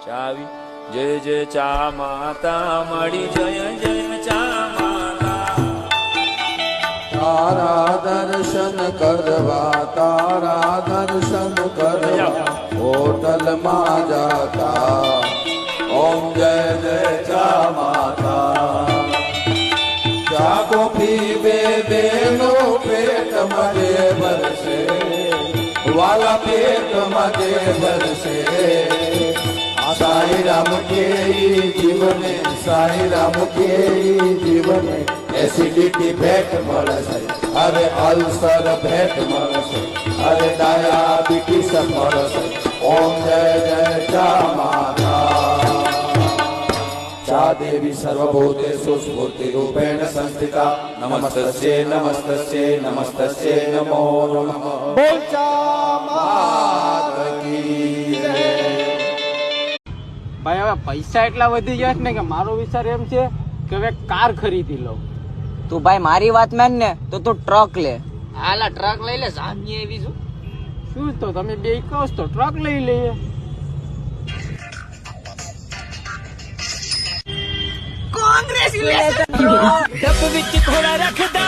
ચાવી જય જય ચા માતા મળી જય જય ચા માતા તારા દર્શન કરવા હોટલમાં જાતા ઓમ જય જય ચા માતા ચા કોફી બે બેનો પેટ મજે ભરશે વાલા પેટ મજે ભરશે સાઈ રામ કે જીવને સાઈ રામ કે જીવને એસિડિટી ભેટ મળશે અરે અલ્સર ભેટ મળશે અરે ડાયાબિટીસ મળશે ઓમ જય જય ચા માતા ચા દેવી સર્વભૂતેષુ સ્ફૂર્તિરૂપેણ સંસ્થિતા નમસ્તસ્યે નમસ્તસ્યે નમસ્તસ્યે નમો નમઃ બોલ ચા માતા કી જય. ભાઈ હવે પૈસા એટલા વધી ગયા છે ને કે મારો વિચાર એમ છે કે હવે કાર ખરીદી લઉં. તું ભાઈ મારી વાત માન ને તો તું ટ્રક લે. હાલા ટ્રક લઈ લે સાંજની એવી છું. શું તો તમે બે કહો તો ટ્રક લઈ લઈએ. કોંગ્રેચ્યુલેશન. ડબ ਵਿੱਚ થોડા ਰੱਖਦਾ